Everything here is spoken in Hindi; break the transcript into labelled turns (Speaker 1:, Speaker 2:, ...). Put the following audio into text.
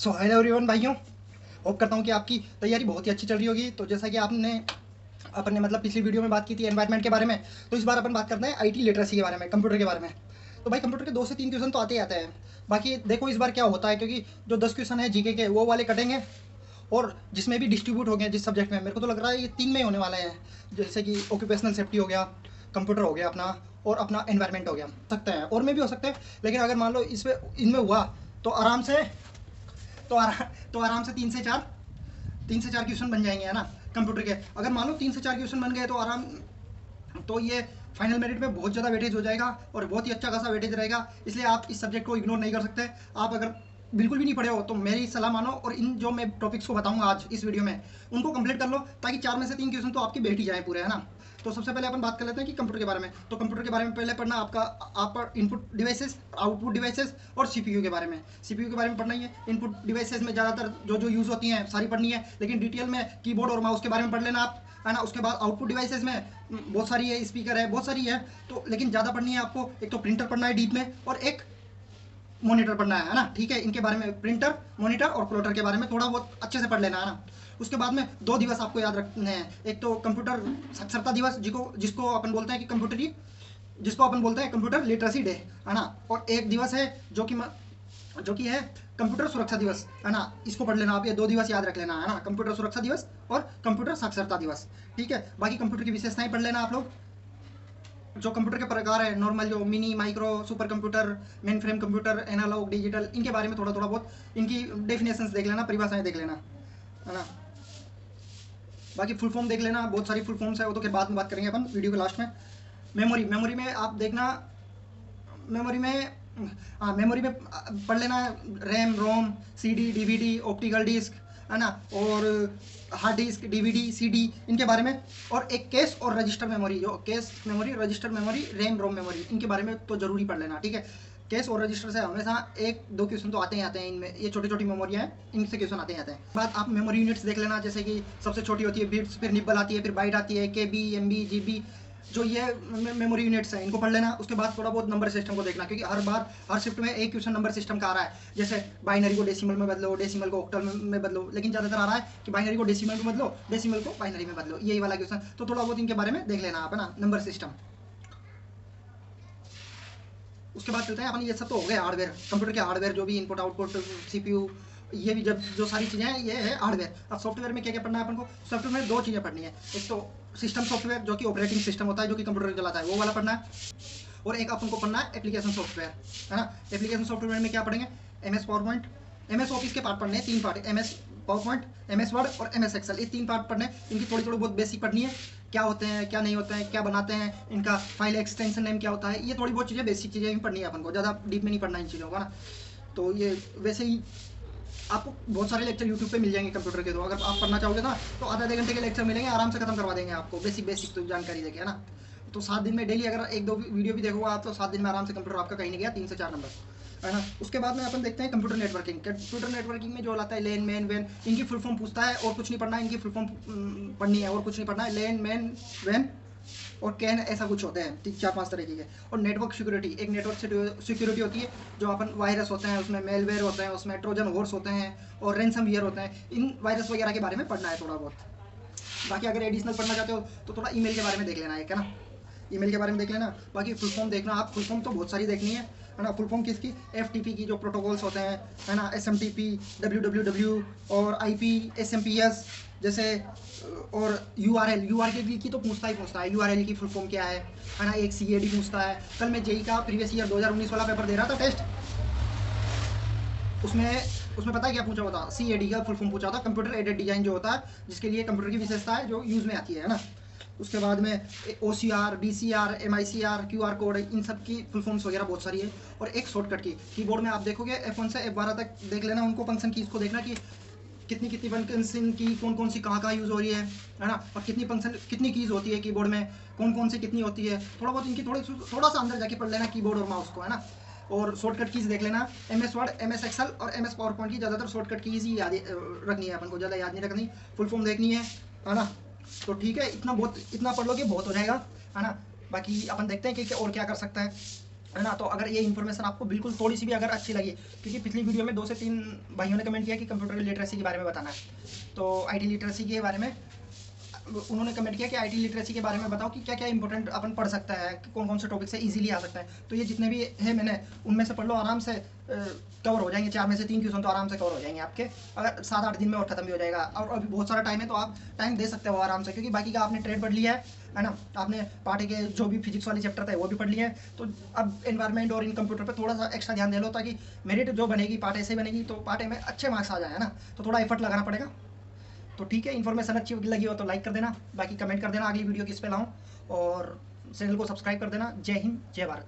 Speaker 1: सो हेलो एवरीवन भाइयों, होप करता हूँ कि आपकी तैयारी बहुत ही अच्छी चल रही होगी। तो जैसा कि आपने अपने मतलब पिछली वीडियो में बात की थी एनवायरनमेंट के बारे में, तो इस बार अपन बात करते हैं आईटी लिटरेसी के बारे में, कंप्यूटर के बारे में। तो भाई कंप्यूटर के 2 से 3 क्वेश्चन तो आते ही आते हैं। बाकी देखो इस बार क्या होता है, क्योंकि जो 10 क्वेश्चन है जीके के वो वाले कटेंगे, और जिसमें भी डिस्ट्रीब्यूट हो गए जिस सब्जेक्ट में, मेरे को तो लग रहा है ये 3 में ही होने वाले हैं। जैसे कि ऑक्यूपेशनल सेफ्टी हो गया, कंप्यूटर हो गया अपना, और अपना एनवायरनमेंट हो गया। सकते हैं और में भी हो सकते हैं, लेकिन अगर मान लो इसमें इनमें हुआ तो आराम से तो आराम से 3 से 4 क्वेश्चन बन जाएंगे, है ना। कंप्यूटर के अगर मान लो 3 से 4 क्वेश्चन बन गए तो ये फाइनल मेरिट में बहुत ज़्यादा वेटेज हो जाएगा और बहुत ही अच्छा खासा वेटेज रहेगा। इसलिए आप इस सब्जेक्ट को इग्नोर नहीं कर सकते। आप अगर बिल्कुल भी नहीं पढ़े हो तो मेरी सलाह मानो, और इन जो मैं टॉपिक्स को बताऊंगा आज इस वीडियो में उनको कंप्लीट कर लो, ताकि 4 में से 3 क्वेश्चन तो आपके बैठ ही जाए पूरे, है ना। तो सबसे पहले अपन बात कर लेते हैं कि कंप्यूटर के बारे में। तो कंप्यूटर के बारे में पहले पढ़ना आपका इनपुट डिवाइसेस, आउटपुट डिवाइसेस और सीपीयू के बारे में। सीपीयू के बारे में पढ़ना ही है। इनपुट डिवाइसेस में ज़्यादातर जो जो यूज़ होती हैं सारी पढ़नी है, लेकिन डिटेल में कीबोर्ड और माउस के बारे में पढ़ लेना आप, है ना। उसके बाद आउटपुट डिवाइसेस में बहुत सारी है, स्पीकर है, बहुत सारी है, तो लेकिन ज़्यादा पढ़नी है आपको। एक तो प्रिंटर पढ़ना है डीप में, और एक मॉनिटर पढ़ना है ना। ठीक है, इनके बारे में प्रिंटर, मॉनिटर और प्लॉटर के बारे में थोड़ा बहुत अच्छे से पढ़ लेना, है ना। उसके बाद में 2 दिवस आपको याद रखने हैं। एक तो कंप्यूटर साक्षरता दिवस, जिसको अपन बोलते हैं कि कंप्यूटर लिटरेसी डे, है ना। और एक दिवस है जो कि है कंप्यूटर सुरक्षा दिवस, है ना। इसको पढ़ लेना आप, ये 2 दिवस याद रख लेना, है ना। कंप्यूटर सुरक्षा दिवस और कंप्यूटर साक्षरता दिवस। ठीक है, बाकी कंप्यूटर की विशेषताएं पढ़ लेना आप लोग। जो कंप्यूटर के प्रकार है नॉर्मल, जो mini, micro, super computer, main frame computer, analogue, digital, इनके बारे में थोड़ा थोड़ा बहुत इनकी डेफिनेशंस देख लेना, परिभाषाएं देख लेना, है ना। बाकी फुल फॉर्म देख लेना, बहुत सारी फुल फॉर्म्स है, वो तो फिर बाद में बात करेंगे अपन वीडियो के लास्ट में। मेमोरी में आप देखना, मेमोरी में हाँ, मेमोरी में पढ़ लेना रैम, रोम, सीडी, डीवीडी, ऑप्टिकल डिस्क, है ना, और हार्ड डिस्क, डीवीडी, सीडी, इनके बारे में। और एक कैश और रजिस्टर मेमोरी, जो cache memory, register memory, RAM, ROM memory, इनके बारे में तो जरूरी पढ़ लेना। ठीक है, कैश और रजिस्टर से हमेशा 1-2 क्वेश्चन तो आते ही आते हैं इनमें। ये छोटी छोटी मेमोरियाँ हैं, इनसे क्वेश्चन आते ही आते हैं। बाद आप मेमोरी यूनिट्स देख लेना, जैसे कि सबसे छोटी होती है बिट्स, फिर निब्बल आती है, फिर बाइट आती है, केबी, एमबी, जीबी, जो ये मेमोरी यूनिट्स हैं, इनको पढ़ लेना। उसके बाद थोड़ा बहुत नंबर सिस्टम को देखना, क्योंकि हर शिफ्ट में एक क्वेश्चन नंबर सिस्टम का आ रहा है। जैसे बाइनरी को डेसिमल में बदलो, डेसिमल को ऑक्टल में बदलो, लेकिन ज़्यादातर आ रहा है कि बाइनरी को डेसिमल में बदलो, डेसिमल को बाइनरी में बदलो, यही वाला क्वेश्चन। तो थोड़ा बहुत इनके बारे में देख लेना आप, है ना, नंबर सिस्टम। उसके बाद चलते हैं अपन, ये सब तो हो गए हार्डवेयर, कंप्यूटर के हार्डवेयर, जो भी इनपुट आउटपुट, सीपीयू, ये भी जब जो सारी चीज़ें हैं ये है हार्डवेयर। अब सॉफ्टवेयर में क्या क्या पढ़ना है अपन को? सॉफ्टवेयर में 2 चीज़ें पढ़नी है। एक तो सिस्टम सॉफ्टवेयर, जो कि ऑपरेटिंग सिस्टम होता है, जो कि कंप्यूटर चलाता है, वो वाला पढ़ना है। और एक अपन को पढ़ना है एप्लीकेशन सॉफ्टवेयर, है ना। एप्लीकेशन सॉफ्टवेयर में क्या पढ़ेंगे? MS power point, MS office के पार्ट पढ़ने हैं, 3 part, MS power point, MS word और एमएस एक्सेल, ये 3 पार्ट पढ़ने। इनकी थोड़ी थोड़ी बहुत बेसिक पढ़नी है, क्या होते हैं, क्या नहीं होते हैं, क्या बनाते हैं, इनका फाइल एक्सटेंशन नेम क्या होता है, ये थोड़ी बहुत चीज़ें, बेसिक चीज़ें भी पढ़नी है अपन को, ज़्यादा डीप में नहीं पढ़ना इन चीज़ों को, ना। तो ये वैसे ही आपको बहुत सारे लेक्चर यूट्यूब पे मिल जाएंगे कंप्यूटर के, तो अगर आप पढ़ना चाहोगे ना तो आधे घंटे के लेक्चर मिलेंगे, आराम से खत्म करवा देंगे आपको, बेसिक बेसिक तो जानकारी देके, है ना। तो 7 दिन में डेली अगर 1-2 वीडियो भी देखोगे आप, तो 7 दिन में आराम से कंप्यूटर आपका कहीं नहीं गया, 3 से 4 नंबर, है ना। उसके बाद में अपन देखते हैं कंप्यूटर नेटवर्किंग। कंप्यूटर नेटवर्किंग में जो आता है लेन, मैन, वैन, इनकी फुल फॉर्म पूछता है, और कुछ नहीं पढ़ना है, इनकी फुल फॉर्म पढ़नी है, और कुछ नहीं पढ़ना है। लेन, मैन, वैन और कैन, ऐसा कुछ होते हैं 4-5 तरीके के। और नेटवर्क सिक्योरिटी, एक नेटवर्क सिक्योरिटी होती है, जो अपन वायरस होते हैं उसमें, मेलवेयर होते हैं उसमें, ट्रोजन हॉर्स होते हैं, और रैनसमवेयर होते हैं, इन वायरस वगैरह के बारे में पढ़ना है थोड़ा बहुत। बाकी अगर एडिशनल पढ़ना चाहते हो तो थोड़ा ईमेल के बारे में देख लेना है, क्या ना, ईमेल के बारे में देख लेना। बाकी फुल फॉर्म देखना आप, फुल फॉर्म तो बहुत सारी देखनी है ना। फुल फॉर्म किसकी? एफटीपी की, जो प्रोटोकॉल्स होते हैं, है ना, एसएमटीपी, डब्ल्यूडब्ल्यूडब्ल्यू और आईपी, एसएमपीएस जैसे, और यूआरएल की तो पूछता है, यूआरएल की फुल फॉर्म क्या है ना। एक सीएडी पूछता है। कल मैं जेई का प्रीवियस ईयर 2019 वाला पेपर दे रहा था टेस्ट, उसमें पता है क्या पूछा हुआ था? सीएडी का फुल फॉर्म पूछा था, कंप्यूटर एडेड डिजाइन जो होता है, जिसके लिए कंप्यूटर की विशेषता है जो यूज़ में आती है ना। उसके बाद में OCR, DCR, MICR, QR code, इन सब की फुल फॉर्म्स वगैरह बहुत सारी है। और एक शॉर्टकट की, कीबोर्ड में आप देखोगे F1 से F12 तक देख लेना, उनको फंक्शन कीज को देखना कि कितनी कितनी फंक्शन की कौन सी कहाँ यूज़ हो रही है ना। और कितनी कीज होती है कीबोर्ड में, कौन सी कितनी होती है, थोड़ा बहुत इनकी थोड़ा सा अंदर जाके पढ़ लेना कीबोर्ड और माउस को, है ना। और शॉर्टकट कीज देख लेना, MS वर्ड, MS एक्सेल और MS पावर पॉइंट की ज़्यादातर शॉर्टकट कीज ही याद रखनी है अपन को, ज़्यादा याद नहीं रखनी। फुल फॉर्म देखनी है ना। तो ठीक है, इतना पढ़ लो कि बहुत हो जाएगा, है ना। बाकी अपन देखते हैं कि और क्या कर सकता है। है ना। तो अगर ये इन्फॉर्मेशन आपको बिल्कुल थोड़ी सी भी अगर अच्छी लगी, क्योंकि पिछली वीडियो में 2 से 3 भाइयों ने कमेंट किया कि कंप्यूटर लिटरेसी के बारे में बताना है, तो आईटी लिटरेसी के बारे में उन्होंने कमेंट किया कि आईटी लिटरेसी के बारे में बताओ कि क्या क्या इंपॉर्टेंट अपन पढ़ सकता है, कौन कौन से टॉपिक से इजीली आ सकता है। तो ये जितने भी है मैंने उनमें से पढ़ लो, आराम से कवर हो जाएंगे। 4 में से 3 क्वेश्चन तो आराम से कवर हो जाएंगे आपके, अगर 7-8 दिन में और खत्म भी हो जाएगा। और अभी बहुत सारा टाइम है, तो आप टाइम दे सकते हो आराम से, क्योंकि बाकी का आपने ट्रेड पढ़ लिया है ना। आपने पार्ट के जो भी फिजिक्स वाले चैप्टर थे वो भी पढ़ लिए हैं, तो अब एनवायरमेंट और इन कंप्यूटर पे थोड़ा सा एक्स्ट्रा ध्यान दे लो, ताकि मेरिट जो बनेगी पार्ट ए से बनेगी, तो पार्ट ए में अच्छे मार्क्स आ जाए, है ना। तो थोड़ा एफर्ट लगाना पड़ेगा। तो ठीक है, इन्फॉर्मेशन अच्छी लगी हो तो लाइक कर देना, बाकी कमेंट कर देना अगली वीडियो किस पे लाऊं, और चैनल को सब्सक्राइब कर देना। जय हिंद, जय भारत।